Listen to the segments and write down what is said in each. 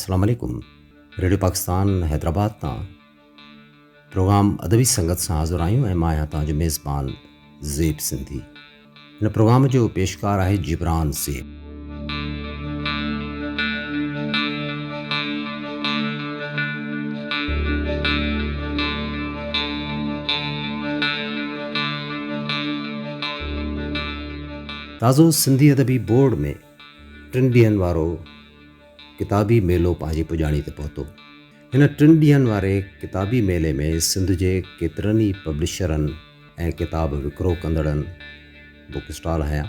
अस्सलाम वालेकुम। रेडियो पाकिस्तान हैदराबाद तां प्रोग्राम अदबी संगत सां हाज़िर आहियूं ऐं मां आहियां तव्हांजो मेज़बान ज़ेब सिंधी। हिन प्रोग्राम जो पेशकार आहे जिब्रान ज़ेब। ताज़ो सिंधी अदबी बोर्ड में 3 ॾींहंनि वारो किताबी मेलो पंहिंजी पुॼाणी ते पहुतो। हिन 3 ॾींहंनि वारे किताबी मेले में सिंध जे केतिरनि ई पब्लिशरनि ऐं किताब विकिरो कंदड़नि बुक स्टॉल हया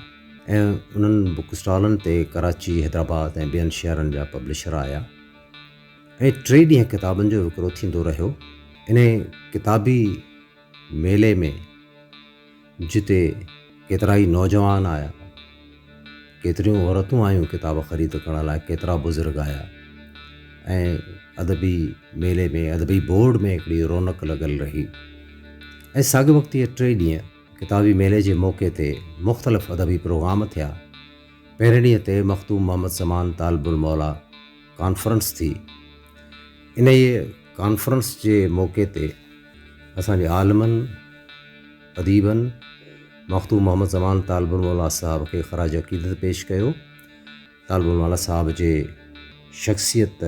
ऐं उन्हनि बुक स्टॉलनि ते कराची, हैदराबाद ऐं ॿियनि शहरनि जा पब्लिशर आया ऐं 3 ॾींहं किताबनि जो विकिरो थींदो रहियो। इन किताबी मेले में जिते केतिरा ई नौजवान आया, केतिरियूं औरतूं आयूं किताब ख़रीद करण लाइ, केतिरा बुज़ुर्ग आया ऐं अदबी मेले में अदबी बोर्ड में हिकिड़ी रौनक लॻल रही। ऐं साॻे वक़्तु इहे 3 ॾींहं किताबी मेले जे मौक़े ते मुख़्तलिफ़ अदबी प्रोग्राम थिया। पहिरें ॾींहं ते मख़दूम मोहम्मद ज़मान तालिबुल मौला कॉन्फ्रेंस थी। इन कॉन्फ्रेंस जे मौक़े ते असांजे आलिमनि, अदीबनि मख़दूम मोहम्मद ज़मान तालिबुल मौला साहब खे ख़राज अक़ीदत पेश कयो। तालिबुल मौला साहब जे शख़्सियत,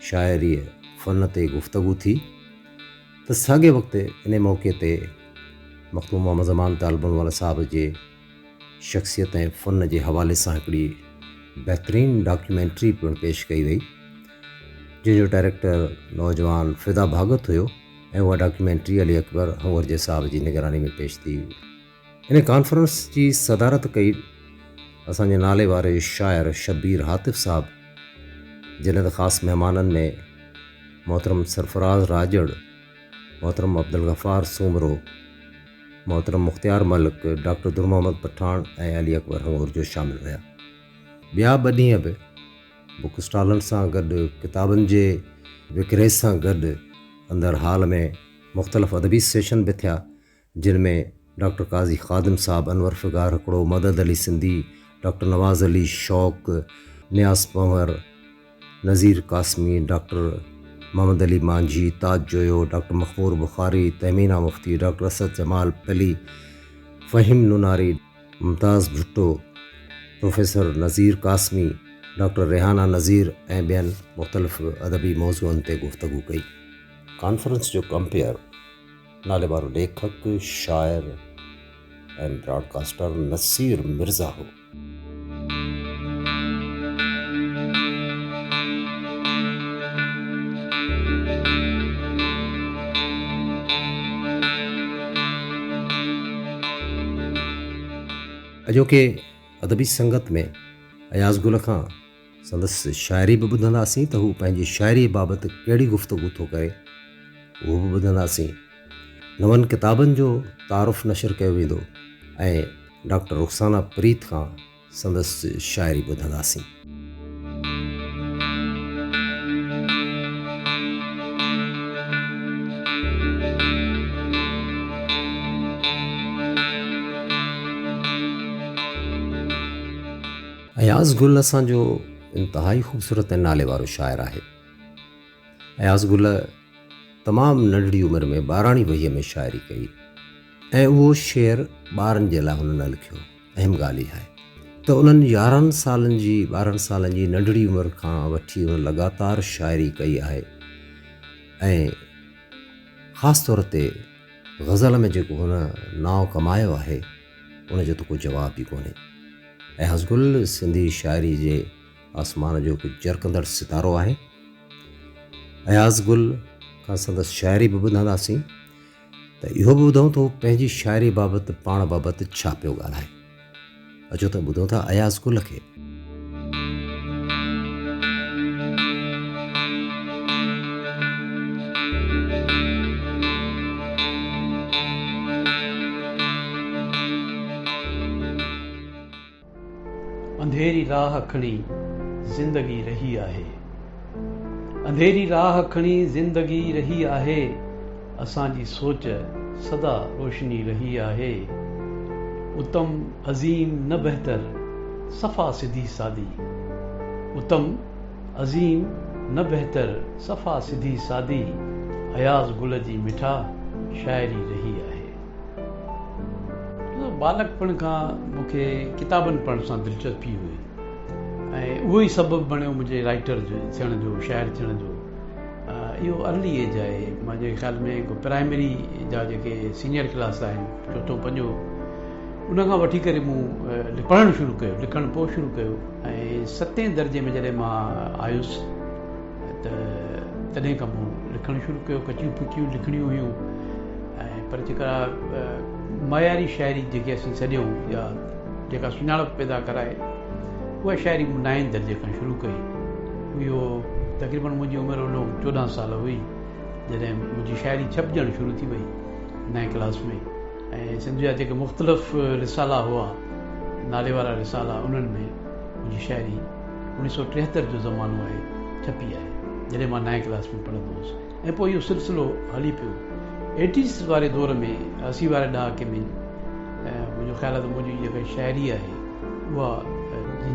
शाइरी, फ़न ते गुफ़्तगू थी। त साॻे वक़्तु इन मौक़े ते मख़दूम मोहम्मद ज़मान तालिबुल मौला साहब जे शख़्सियत ऐं फ़न जे हवाले सां हिकिड़ी बहितरीनु डॉक्यूमेंट्री पिणु पेश कई वई, जंहिंजो डायरेक्टर नौजवान फ़िदा भागत हुयो ऐं उहा डॉक्यूमेंट्री अली अकबर हंवर जे साहब जी निगरानी में पेश थी। इन कॉन्फ्रेंस जी सदारत कई असांजे नाले वारे शाइर शब्बीर हातिफ़ साहब, जिन ख़ासि महिमाननि में मोहतरम सरफराज़ राजड़, मोहतरम अब्दुल गफ़ार सूमरो, मोहतरम मुख़्तियार मलिक, डॉक्टर दुर मोहम्मद पठान ऐं अली अकबर हंवर जो शामिल हुया। ॿिया 2 ॾींहं बि बुक स्टॉलनि सां गॾु, किताबनि जे विकिरे सां गॾु अंदरि हाल में मुख़्तलिफ़ अदबी सेशन बि थिया, जिन में डॉक्टर काज़ी ख़ादिम साहब, अनवर फ़िगार हिकिड़ो, मदद अली सिंधी, डॉक्टर नवाज़ अली शौक़, नियाज़ पंवर, नज़ीर कासमी, डॉक्टर मोहम्मद अली मांझी, ताज जोयो, डॉक्टर मखबूर बुखारी, तहमीना मुफ्ती, डॉक्टर असद जमाल पली, फ़हीम नुनारी, मुमताज़ भुट्टो, प्रोफेसर नज़ीर कासमी, डॉक्टर रेहाना नज़ीर ऐं ॿियनि मुख़्तलिफ़ अदबी मौज़ूअनि ते गुफ़्तगू कई। कॉन्फ्रेंस जो कंपेयर नाले वारो लेखक, शाइर ऐं ब्रॉडकास्टर नसीर मिर्ज़ा हो। अॼोके अदबी संगत में अयाज़ गुल खां संदसि शाइरी बि ॿुधंदासीं त हू पंहिंजी शाइरी बाबति कहिड़ी गुफ़्तगू थो करे, उहो बि ॿुधंदासीं। नवनि किताबनि जो तारुफ़ नशर कयो वेंदो ऐं डॉक्टर रुखसाना प्रीत खां संदसि शाइरी ॿुधंदासीं। अयाज़ गुल असांजो इंतिहाई ख़ूबसूरत ऐं नाले वारो शाइर आहे। अयाज़ गुल तमामु नंढड़ी उमिरि में 12वीं वहीअ में शाइरी कई ऐं उहो शेर ॿारनि जे लाइ हुन न लिखियो। अहम ॻाल्हि इहा आहे त उन्हनि 12 सालनि जी नंढड़ी उमिरि खां वठी उन लॻातार शाइरी कई आहे ऐं ख़ासि तौर ते ग़ज़ल में जेको हुन नाव कमायो आहे उनजो त को जवाब ई कोन्हे। अयाज़ गुल सिंधी शाइरी जे आसमान जो हिकु जरकंदड़ सितारो आहे। अयाज़ गुल खां संदसि शाइरी बि ॿुधंदासीं त इहो बि ॿुधूं त हू पंहिंजी शाइरी बाबति, पाण बाबति छा पियो ॻाल्हाए। अचो त ॿुधूं था अयाज़ गुल खे। अंधेरी राह खणी ज़िंदगी रही आहे, अंधेरी राह खणी ज़िंदगी रही आहे, असांजी सोच सदा रोशनी रही आहे। उत्तम अज़ीम न बहतर सफ़ा सिधी सादी, उत्तम अज़ीम न बहितर सफ़ा सिधी सादी अयाज़ गुल जी मिठा शाइरी रही आहे। बालकपण खां मूंखे किताबनि पढ़ण सां दिलचस्पी हुई ऐं उहो ई सबबु बणियो मुंहिंजे राइटर जो थियण जो, शाइर थियण जो। इहो अर्ली एज आहे, मुंहिंजे ख़्याल में प्राइमरी जा जेके सीनियर क्लास आहिनि, चोथों पंजो, उनखां वठी करे मूं पढ़णु शुरू कयो, लिखणु पोइ शुरू कयो। ऐं 7 दर्जे में जॾहिं मां आयुसि त तॾहिं खां मूं लिखणु शुरू कयो। कचियूं पुचियूं लिखणियूं हुयूं ऐं पर जेका मयारी शाइरी जेके असीं सॼूं या जेका सुञाणप पैदा कराए, उहा शाइरी मूं 9 दर्जे खां शुरू कई। इहो तक़रीबन मुंहिंजी उमिरि उन 14 साल हुई जॾहिं मुंहिंजी शाइरी छपजणु शुरू थी वई 9 क्लास में। ऐं सिंध जा जेके मुख़्तलिफ़ रिसाला हुआ, नाले वारा रिसाला, उन्हनि में मुंहिंजी शाइरी 1973 जो ज़मानो आहे, छपी आहे, जॾहिं मां 9 क्लास में पढ़ंदो हुउसि। ऐं पोइ इहो सिलसिलो हली पियो। 80s वारे दौर में, 80 वारे ॾहाके में, मुंहिंजो ख़्यालु आहे त मुंहिंजी जेका शाइरी आहे उहा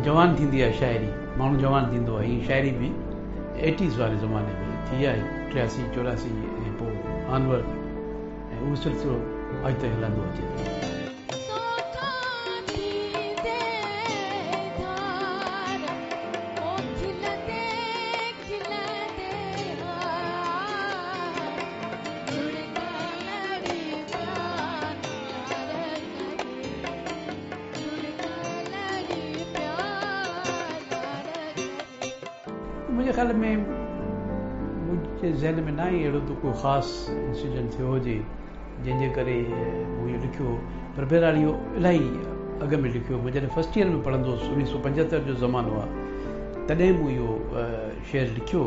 जवान थींदी आहे। शाइरी माण्हू जवान थींदो आहे, हीअ शाइरी बि 80s वारे ज़माने में थी आहे, 83 84 ऐं पोइ ऑनवर्ड। ऐं उहो सिलसिलो अॼु ताईं हलंदो अचे थो। मुंहिंजे ख़्याल में मुंहिंजे ज़हन में न आहे अहिड़ो त कोई ख़ासि इंसिडेंट थियो हुजे जंहिंजे करे मूं इहो लिखियो। पर बहरहाल इहो इलाही अॻु में लिखियो। मां जॾहिं फस्ट ईयर में पढ़ंदो हुउसि, 1975 जो ज़मानो आहे, तॾहिं मूं इहो शेर लिखियो।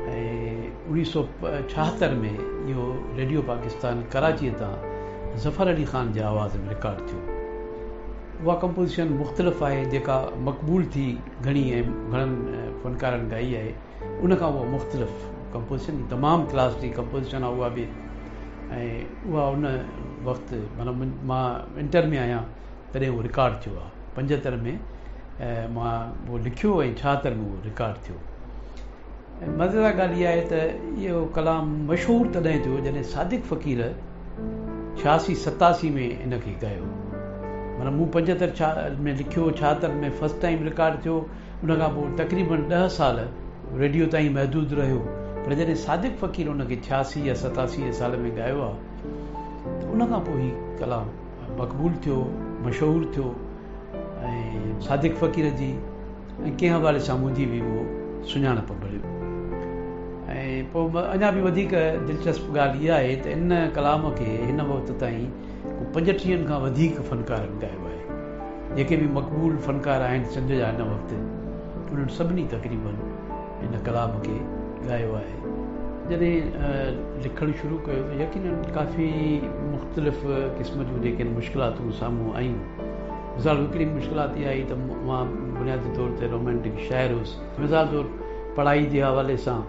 ऐं 1976 में इहो रेडियो पाकिस्तान कराचीअ तां ज़फ़र अली ख़ान जे आवाज़ में रिकॉर्ड थियो। उहा कंपोज़िशन मुख़्तलिफ़ आहे, जेका मक़बूल थी घणी ऐं घणनि फ़नकारनि ॻाई आहे। उनखां उहा मुख़्तलिफ़ कंपोज़िशन, तमामु क्लास जी कंपोज़िशन आहे उहा बि। ऐं उहा उन वक़्तु माना मां इंटर में आहियां तॾहिं उहो रिकॉर्ड थियो आहे। 75 में मां उहो लिखियो ऐं 76 में उहो रिकॉर्ड थियो। ऐं मज़ेदार ॻाल्हि इहा आहे त इहो कलाम मशहूरु तॾहिं थियो जॾहिं सादिक़ फ़क़ीर 86-87 में इनखे ॻायो। माना मूं 75 में लिखियो, 76 में फस्ट टाइम रिकॉर्ड थियो। उनखां पोइ तक़रीबन 10 साल रेडियो ताईं महदूदु रहियो। पर जॾहिं सादिक़ फ़क़ीर उनखे 86 या 87 साल में ॻायो आहे त उनखां पोइ ही कलाम मक़बूल थियो, मशहूरु थियो। ऐं सादिक़ फ़क़ीर जी ऐं कंहिं हवाले सां मुंहिंजी बि उहो सुञाणप मिली। ऐं पोइ अञा बि वधीक दिलचस्प ॻाल्हि इहा आहे त इन कलाम खे हिन वक़्त ताईं 35 खां वधीक फ़नकारनि ॻायो आहे। जेके बि मक़बूल फ़नकार आहिनि सिंध जा हिन वक़्तु, उन्हनि सभिनी तक़रीबन हिन कलाम खे ॻायो आहे। जॾहिं लिखणु शुरू कयो त यकीनन काफ़ी मुख़्तलिफ़ क़िस्म जूं जेके मुश्किलातूं साम्हूं आयूं। मिसाल हिकिड़ी मुश्किलात इहा आई त मां बुनियादी तौर ते रोमेंटिक शाइर हुउसि। मिसाल तौर पढ़ाई जे हवाले सां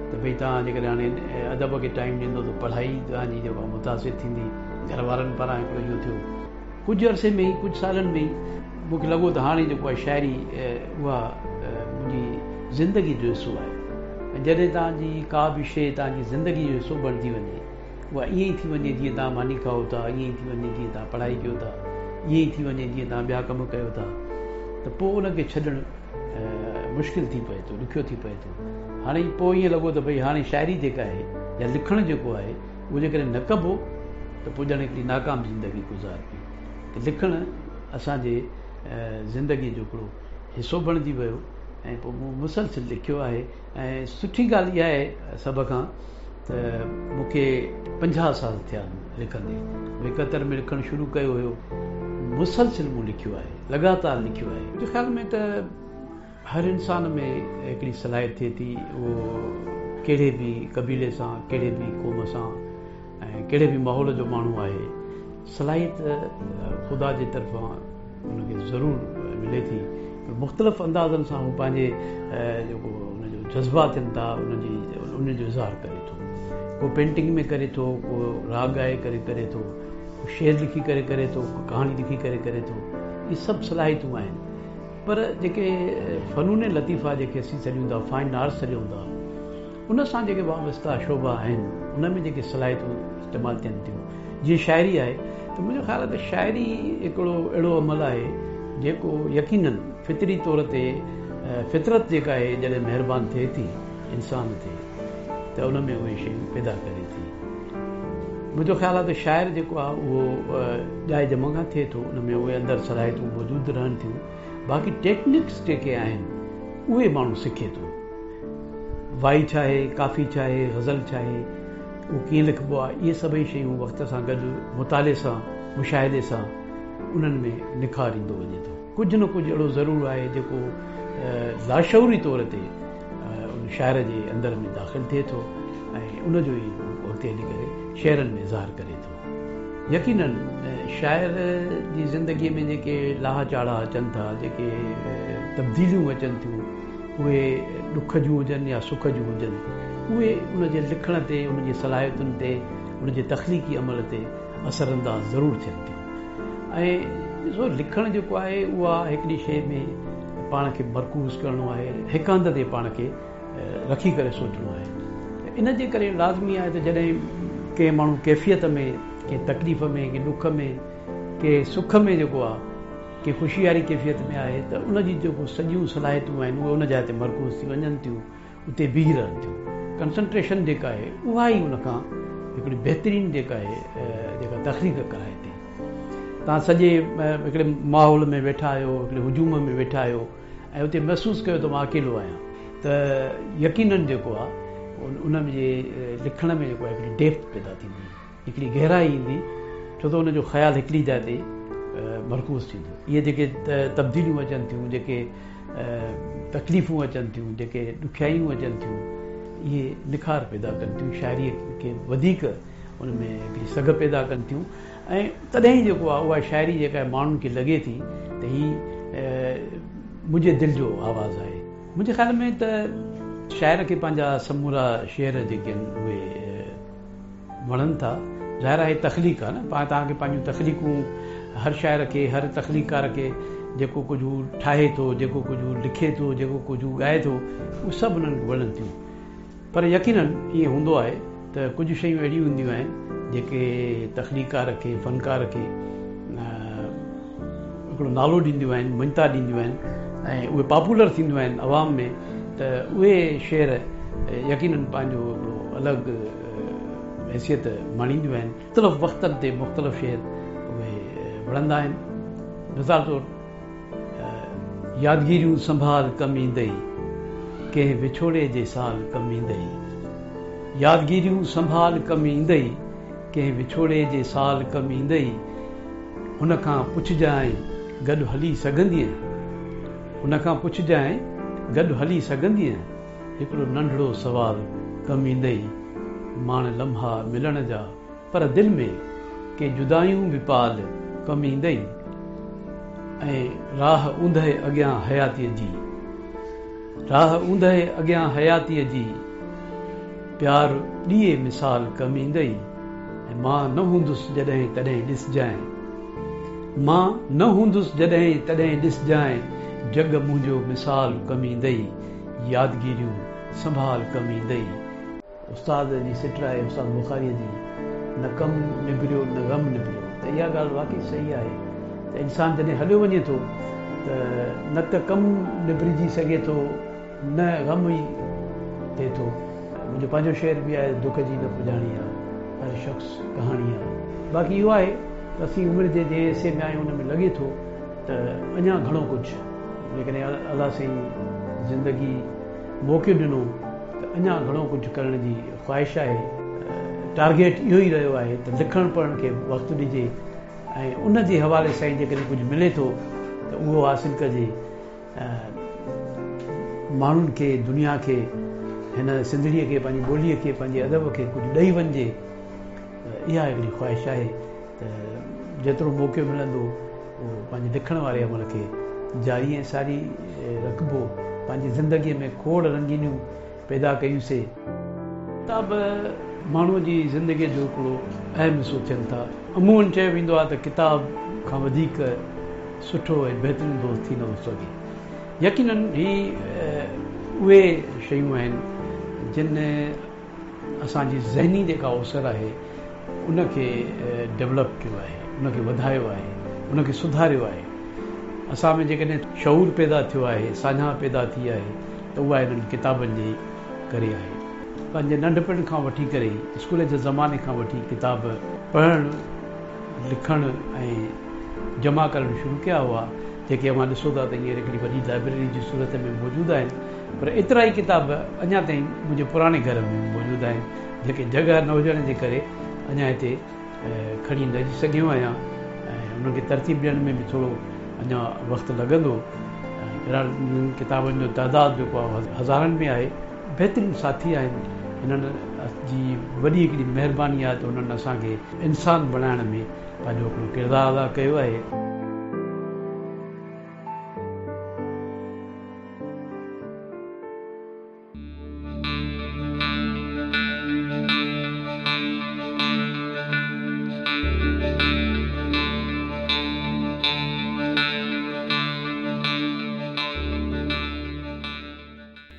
त भई तव्हां जेकॾहिं हाणे अदब खे टाइम ॾींदो त पढ़ाई तव्हांजी जेका मुतासिर थींदी। घर वारनि पारां हिकिड़ो इहो थियो। कुझु अरसे में ई, कुझु सालनि में ई मूंखे लॻो त हाणे जेको आहे शाइरी उहा मुंहिंजी ज़िंदगी जो हिसो आहे। ऐं जॾहिं तव्हांजी का बि शइ तव्हांजी ज़िंदगी जो हिसो बणिजी वञे, उहा ईअं ई थी वञे जीअं तव्हां मानी खाओ था, ईअं ई थी वञे जीअं तव्हां पढ़ाई कयो था, ईअं ई थी वञे जीअं तव्हां ॿिया कम कयो था, त पोइ उनखे छॾणु मुश्किल थी पए थो, ॾुखियो थी पए थो। हाणे पोइ ईअं लॻो त भई हाणे शाइरी जेका आहे या लिखणु जेको आहे उहो जेकॾहिं न कबो त पोइ ॼण हिकिड़ी नाकाम ज़िंदगी गुज़ारबी। त लिखणु असांजे ज़िंदगी जो हिकिड़ो हिसो बणिजी वियो। ऐं पोइ मूं मुसलसिल लिखियो आहे। ऐं सुठी ॻाल्हि इहा आहे सभ खां त मूंखे 50 साल थिया लिखंदे। 71 में लिखणु शुरू कयो हुयो, मुसलसिल मूं लिखियो आहे, लगातार लिखियो आहे। मुंहिंजे ख़्याल में त हर इंसान में हिकिड़ी सलाहियत थिए थी, उहो कहिड़े बि क़बीले सां, कहिड़े बि क़ौम सां ऐं कहिड़े बि माहौल जो माण्हू आहे, सलाहियत ख़ुदा जे तरफ़ां हुनखे ज़रूरु मिले थी। मुख़्तलिफ़ अंदाज़नि सां हू पंहिंजे जेको हुनजो जज़्बा थियनि था उनजो इज़हार करे थो। को पेंटिंग में करे थो, को राग ॻाए करे करे थो, को शेर लिखी करे करे थो, को कहाणी लिखी करे करे थो। इहे सभु सलाहियतूं आहिनि। पर जेके फ़नून लतीफ़ा जेके असीं चढ़ियूं था, फाइन आर्ट्स चढ़ियूं था, उन सां जेके वाबस्ता शोभा आहिनि, उन में जेके सलाहियतूं इस्तेमालु थियनि थियूं, जीअं शाइरी आहे, त मुंहिंजो ख़्यालु आहे त शाइरी हिकिड़ो अहिड़ो अमल आहे जेको यकीनन फितरी तौर ते फितरत जेका आहे जॾहिं महिरबानी थिए थी इंसान ते, त उन में उहे शयूं पैदा करे थी। मुंहिंजो ख़्यालु आहे त शाइर जेको आहे उहो जाइ जम खां थिए थो, उन में उहे अंदरि सलाहियतूं मौजूदु रहनि थियूं। बाक़ी टेक्निक्स जेके आहिनि उहे माण्हू सिखे थो। वाई छा आहे, काफ़ी छा आहे, ग़ज़ल छा आहे, उहो कीअं लिखिबो आहे, इहे सभई शयूं वक़्त सां गॾु मुताले सां, मुशाहिदे सां उन्हनि में निखार ईंदो वञे थो। कुझु न कुझु अहिड़ो ज़रूरु आहे जेको लाशऊरी तौर ते उन शाइर जे अंदरि में दाख़िलु थिए थो ऐं उनजो ई अॻिते हली करे शेरनि में इज़हार करे थो। यकीनन शाइर जी ज़िंदगीअ में जेके लाह चाढ़ा अचनि था, जेके तब्दीलियूं अचनि थियूं, उहे ॾुख जूं हुजनि या सुख जूं हुजनि, उहे उनजे लिखण ते, उनजी सलाहियतुनि ते, उनजे तख़लीक़ी अमल ते असरअंदाज़ ज़रूरु थियनि थियूं। ऐं ॾिसो, लिखणु जेको आहे उहा हिकिड़ी शइ में पाण खे मरकूज़ करिणो आहे, हिकु हंधि ते पाण खे रखी करे सोचणो आहे। इन जे करे लाज़मी आहे त जॾहिं कंहिं माण्हू कैफ़ियत में, कंहिं तकलीफ़ में, कंहिं ॾुख में, कंहिं सुख में जेको आहे, कंहिं ख़ुशी वारी कैफ़ियत में आहे, त उनजी जेको सॼियूं सलाहियतूं आहिनि उहे उन जाइ ते मरकूज़ थी वञनि थियूं, उते बीह रहनि थियूं। कंसंट्रेशन जेका आहे उहा ई उनखां हिकिड़ी बहितरीनु जेका आहे जेका तख़लीक़ कराए थी। तव्हां सॼे हिकिड़े माहौल में वेठा आहियो, हिकिड़े हुजूम में वेठा आहियो ऐं उते महसूसु कयो त मां अकेलो आहियां, त यकीनन जेको आहे उन जे लिखण में जेको आहे हिकिड़ी डेप्थ पैदा थींदी, हिकिड़ी गहराई ईंदी, छो त उनजो ख़्यालु हिकिड़ी जाइ ते मरकूज़ थींदो। इहे जेके तब्दीलियूं अचनि थियूं, जेके तकलीफ़ूं अचनि थियूं, जेके ॾुखियायूं अचनि थियूं, इहे निखार पैदा कनि थियूं, शाइरीअ खे वधीक उन में हिकिड़ी सघ पैदा कनि थियूं। ऐं तॾहिं जेको आहे उहा शाइरी जेका आहे माण्हुनि खे लॻे थी त हीअ मुंहिंजे दिलि जो आवाज़ु आहे। मुंहिंजे ख़्याल में त शाइर खे पंहिंजा समूरा शेर जेके आहिनि उहे वणनि था। ज़ाहिर आहे तख़लीक़ आहे न, तव्हांखे पंहिंजूं तख़लीक़ूं, हर शाइर खे, हर तख़लीक़कार खे जेको कुझु ठाहे थो, जेको कुझु लिखे थो, जेको कुझु ॻाए थो, उहे सभु उन्हनि खे वणनि थियूं। पर यकीनन ईअं हूंदो आहे त कुझु शयूं अहिड़ियूं हूंदियूं आहिनि जेके तख़लीक़कार खे, फ़नकार खे हिकिड़ो नालो ॾींदियूं आहिनि, मञता ॾींदियूं आहिनि ऐं उहे पॉपुलर थींदियूं आहिनि अवाम में, त उहे शेर यकीनन पंहिंजो हिकिड़ो अलॻि हैसियत माणींदियूं आहिनि। मुख़्तलिफ़ वक़्तनि ते मुख़्तलिफ़ शेर उहे वणंदा आहिनि। मिसाल तौरु यादगिरियूं संभाल कम ईंदई, कंहिं विछोड़े जे साल कम ईंदई। यादगिरियूं संभाल कम ईंदई, कंहिं विछोड़े जे साल कम ईंदई। हुन खां पुछजांइ गॾु हली सघंदीअ, हुन खां पुछजांइ गॾु हली सघंदीअ। हिकिड़ो नंढड़ो सुवाल कम ईंदई, माण लम्हा मिलण जा, पर दिलि में के जुदायूं बि पाल कम ईंदई। ऐं राह ऊंदहि अॻियां हयातीअ जी, राह ऊंदहि अॻियां हयातीअ जी, प्यार ॾिए मिसाल कम ईंदई। ऐं मां न हूंदुसि जॾहिं तॾहिं ॾिसजांइ, मां न हूंदुसि जॾहिं तॾहिं ॾिसजांइ। जग मुंहिंजो मिसाल कम ईंदई, यादगिरियूं संभाल कम ईंदई। उस्ताद जी सिट आहे, उस्ताद बुखारीअ जी, न कम निबिरियो न ग़म निबिरियो। त इहा ॻाल्हि वाक़ई सही आहे त इंसानु जॾहिं हलियो वञे थो त न त कम निबिरिजी सघे थो, न ग़म ई थिए थो। मुंहिंजो पंहिंजो शेर बि आहे, दुख जी न पुॼाणी आहे, हर शख़्स कहाणी आहे। बाक़ी इहो आहे त असीं उमिरि जे हिसे में आहियूं, हुन में लॻे थो त अञा घणो कुझु, जेकॾहिं अलाह साईं ज़िंदगी मौक़ो ॾिनो त अञा घणो कुझु करण जी ख़्वाहिश आहे। टारगेट इहो ई रहियो आहे त लिखणु पढ़ण खे वक़्तु ॾिजे ऐं उन जे हवाले सां ई जेकॾहिं कुझु मिले थो त उहो हासिलु कजे। माण्हुनि खे, दुनिया खे, हिन सिंधड़ीअ खे, पंहिंजी ॿोलीअ खे, पंहिंजे अदब खे कुझु ॾेई वञिजे। इहा हिकिड़ी ख़्वाहिश आहे त जेतिरो मौक़ो मिलंदो उहो पंहिंजे लिखण वारे अमल खे जारी ऐं सारी रखिबो। पंहिंजी ज़िंदगीअ में खोड़ रंगीनियूं पैदा कयूंसीं। किताब माण्हूअ जी ज़िंदगीअ जो हिकिड़ो अहम हिसो थियनि था। अमूमन चयो वेंदो आहे त किताब खां वधीक सुठो ऐं बहितरीनु दोस्त थी न सघे। यकीनन ही उहे शयूं आहिनि जिन असांजी ज़हनी जेका अवसर आहे उनखे डेवलप कयो आहे, उनखे वधायो आहे, उनखे सुधारियो आहे। असां में जेकॾहिं शऊर पैदा थियो आहे, साझा पैदा थी आहे, त उहा इन्हनि किताबनि जे करे आहे। पंहिंजे नंढपण खां वठी करे स्कूल जे ज़माने खां वठी किताब पढ़णु, लिखणु ऐं जमा करणु शुरू कया हुआ, जेके अवां ॾिसो था त हींअर हिकिड़ी वॾी लाइब्रेरी जी सूरत में मौजूदु आहिनि। पर एतिरा ई किताब अञा ताईं मुंहिंजे पुराणे घर में मौजूदु आहिनि, जेके जॻह न हुजण जे करे अञा हिते खणी न अची सघियो आहियां ऐं उन्हनि खे तरतीब ॾियण में बि थोरो अञा वक़्तु लॻंदो। इन्हनि किताबनि जो तइदादु जेको आहे हज़ारनि में आहे। बहितरीनु साथी आहिनि, हिननि जी वॾी हिकिड़ी महिरबानी आहे त हुननि असांखे इंसान बणाइण में पंहिंजो हिकिड़ो किरदारु अदा कयो आहे।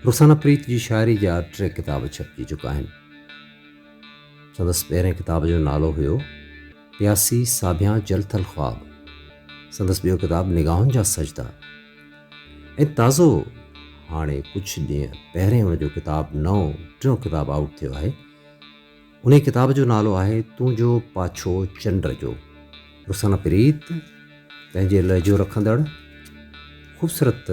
रुखसाना प्रीत जी शाइरी जा 3 किताब छपजी चुका आहिनि। संदसि पहिरें किताब जो नालो हुयो प्यासी साबियां जलथल ख्वाब। संदसि ॿियो किताबु निगाहुनि जा सजदा ऐं ताज़ो हाणे कुझु ॾींहं पहिरें हुनजो किताबु टियों किताबु आउट थियो आहे। उन किताब जो नालो आहे तूं जो पाछो चंड जो। रुखसाना प्रीत पंहिंजे लहजो रखंदड़, ख़ूबसूरत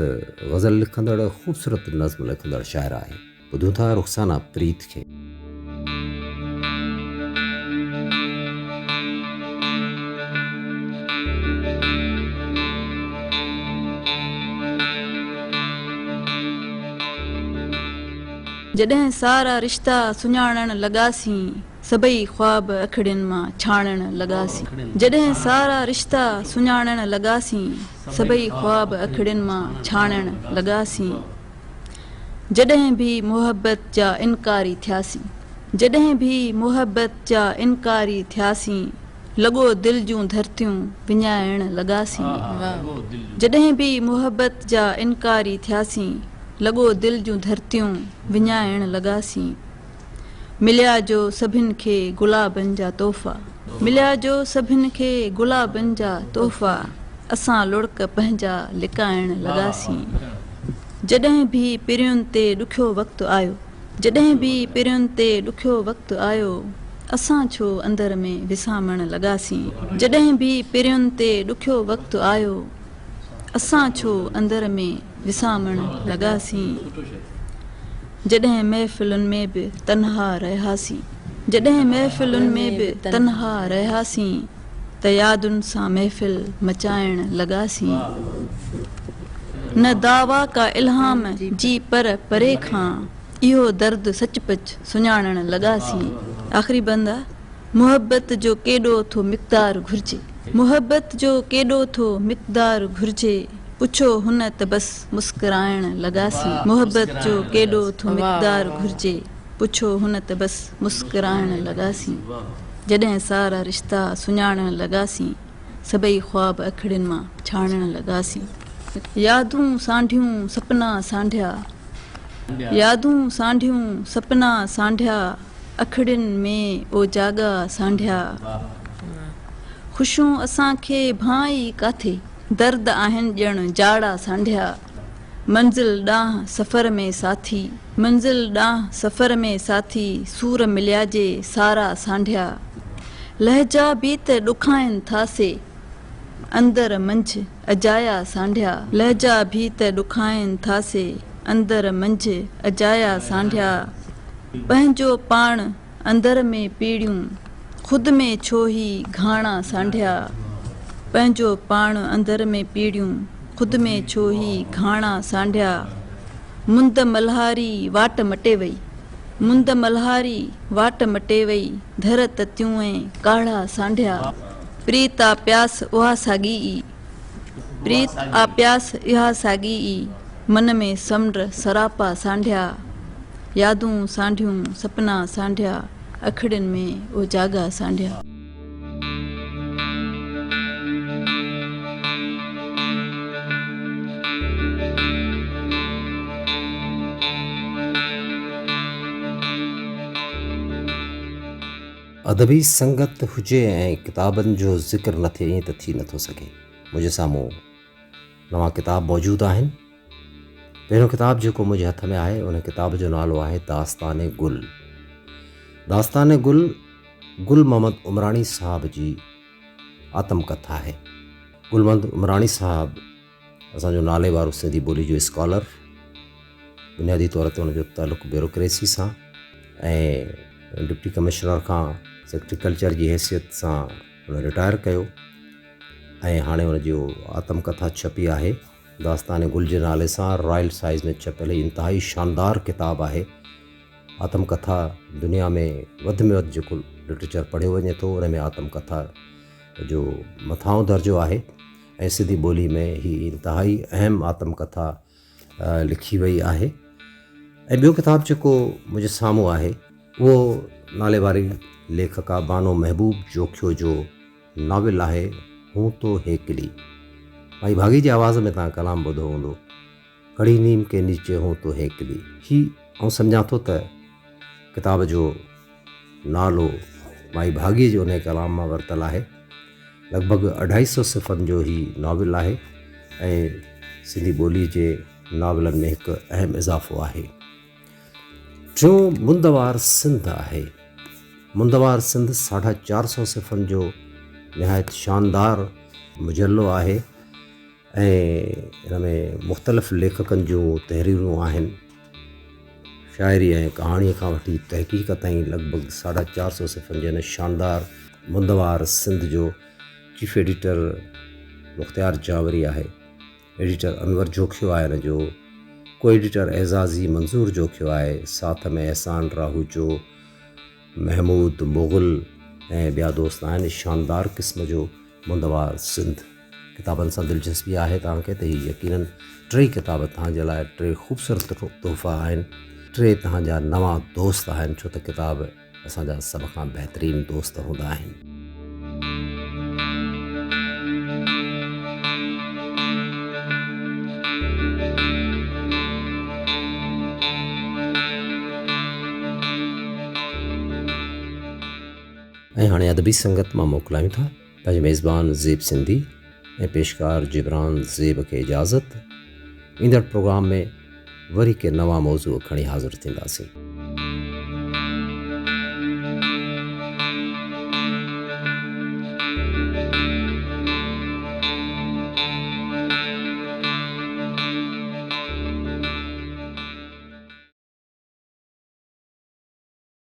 गज़ल लिखंदड़, ख़ूबसूरत नज़्म लिखंदड़ शाइर आहे। ॿुधूं था रुखसाना प्रीत खे। जॾहिं सारा रिश्ता सुञाणण लॻासीं, सभई ख्वाब अखिड़ियुनि मां छाणण लॻासीं। जॾहिं सारा रिश्ता सुञाणण लॻासीं, सभई ख्वाब अखिड़ियुनि मां छाणण लॻासीं। जॾहिं बि मुहबत जा इनकारी थियासीं, जॾहिं बि मुहबत जा इनकारी थियासीं, लॻो दिलि जूं धरतियूं विञाइण लॻासीं। जॾहिं बि मुहबत जा इनकारी थियासीं, लॻो दिलि जूं धरतियूं विञाइण लॻासीं। मिलिया जो सभिनि खे गुलाबनि जा तोहफ़ा, मिलिया जो सभिनि खे गुलाबनि जा तोहफ़ा, असां लुड़क पंहिंजा लिकाइण लॻासीं। जॾहिं बि पिरियुनि ते ॾुखियो वक़्तु आयो, जॾहिं बि पिरियुनि ते ॾुखियो वक़्तु आयो, असां छो अंदरि में विसामण लॻासीं। जॾहिं बि पिरियुनि ते ॾुखियो वक़्तु आयो, असां छो अंदरि में विसामण लॻासीं। जॾहिं महफ़िलुनि में बि तन्हा रहियासीं, जॾहिं महफ़िलुनि में बि तन्हा रहियासीं, त यादुनि सां महफ़िल मचाइण लॻासीं। न दावा का इल्हाम जी पर परे खां, इहो दर्द सचपच सुञाणण लॻासीं। आख़िरी बंद आहे। मुहबत जो केॾो थो मिक़दार घुरिजे, मुहबत जो केॾो थो मिक़दार घुरिजे, पुछो हुन त बसि मुस्कुराइण लॻासीं। मुहबत जो केॾो थो मिक़दार घुरिजे, पुछो हुन त बसि मुस्कुराइण लॻासीं। जॾहिं सारा रिश्ता सुञाणण लॻासीं, सभई ख्वाब अखिड़ियुनि मां छाणण लॻासीं। यादूं सांढियूं सपना सांढिया, यादूं सांढियूं सपना सांढिया, अखिड़ियुनि में ओजागा सांढिया। ख़ुशियूं असांखे भाई काथे, दर्द आहिनि ॼण जाड़ा सांढिया। मंज़िल ॾांहुं सफ़र में साथी, मंज़िल ॾांहुं सफ़र में साथी, सूर मिलिया जे सारा सांढिया। लहजा बि त ॾुखाइनि थासे, अंदरि मंझि अजाया सांढिया। लहजा बि त ॾुखाइनि थासे, अंदरि मंझि अजाया सांढिया। पंहिंजो पाण अंदरि में पीड़ियूं, ख़ुदि में छो ही घाणा सांढिया। पंहिंजो पाण अंदरि में पीड़ियूं, ख़ुदि में छो ही घाणा सांढिया। मुंद मल्हारी वाट मटे वई, मुंद मल्हारी वाट मटे वई, धर ततियूं ऐं काढ़ा सांढिया। प्रीत आ प्यास उहा साॻी ई, प्रीत आ प्यास इहा साॻी ई, मन में समुंड सरापा सांढिया। यादूं सांढियूं सपना सांढिया, अखिड़ियुनि में ओजागा सांढिया। अदबी संगत हुजे ऐं किताबनि जो ज़िक्र न थिए ईअं त थी नथो सघे। मुंहिंजे साम्हूं नवां किताब मौजूदु आहिनि। पहिरियों किताब जेको मुंहिंजे हथ में आहे उन किताब जो नालो आहे दास्तान गुल। दास्तान गुल गुल मोहम्मद उमराणी साहब जी आत्मकथा आहे। गुल मोहम्मद उमराणी साहब असांजो नाले वारो सिंधी ॿोली जो स्कॉलर, बुनियादी तौर ते हुनजो तालुक़ु ब्यूरोक्रेसी सां ऐं डिप्टी कमिश्नर खां सेक्रेटरीकल्चर जी हैसियत सां हुन रिटायर कयो ऐं हाणे हुनजो आत्मकथा छपी आहे दास्तान गुल जे नाले सां, रॉयल साइज़ में छपियल इंतिहाई शानदार किताबु आहे। आत्मकथा दुनिया में वधि जेको लिटरेचर पढ़ियो वञे थो उन में आत्मकथा जो मथां दर्जो आहे ऐं सिंधी ॿोली में ही इंतिहाई अहम आत्मकथा लिखी वई आहे। ऐं ॿियो किताबु जेको मुंहिंजे साम्हूं आहे उहो नाले वारी लेखका बानो महबूब जोखियो जो नाविल आहे हूं तो हेकली। भाई भागी जी आवाज़ में तव्हां कलाम ॿुधो हूंदो, कड़ी नीम के नीचे हूं तो हेकली। ही ऐं सम्झां थो त किताब जो नालो माई भागी जो उन कलाम मां वरितल आहे। लॻभॻि 250 सिफ़नि जो ही नाविल आहे ऐं सिंधी ॿोली जे नाविलनि में हिकु अहम इज़ाफ़ो आहे। टियों मुंदवार सिंध आहे। मुंदवार सिंध 450 सिफ़नि जो निहायत शानदार मुजल्लो आहे ऐं हिन में मुख़्तलिफ़ लेखकनि जूं तहरीरूं आहिनि। शाइरी ऐं कहाणीअ खां वठी तहक़ीक़ ताईं लॻभॻि 450 सिफ़नि जे हिन शानदार मुंदवार सिंध जो चीफ एडिटर मुख़्तियार जावरी आहे। एडिटर अनवर जोखियो आहे हिन जो। को एडिटर एज़ाज़ी मंज़ूर जोखियो आहे। साथ में एहसान राहूचो, महमूद मुग़ल ऐं ॿिया दोस्त आहिनि। शानदार क़िस्म जो मुंदवार सिंध। किताबनि सां दिलचस्पी आहे तव्हांखे त हीअ यकीनन 3 किताब तव्हांजे लाइ 3 ख़ूबसूरत तोहफ़ा आहिनि, 3 तव्हांजा नवां दोस्त आहिनि, छो त किताब असांजा सभ खां बहितरीनु दोस्त हूंदा आहिनि। ऐं हाणे अदबी संगत मां मोकिलायूं था पंहिंजे मेज़बान ज़ेब सिंधी ऐं पेशकार जिब्रान ज़ेब खे इजाज़त। ईंदड़ प्रोग्राम में वरी के नवां मौज़ू खणी हाज़िर थींदासीं।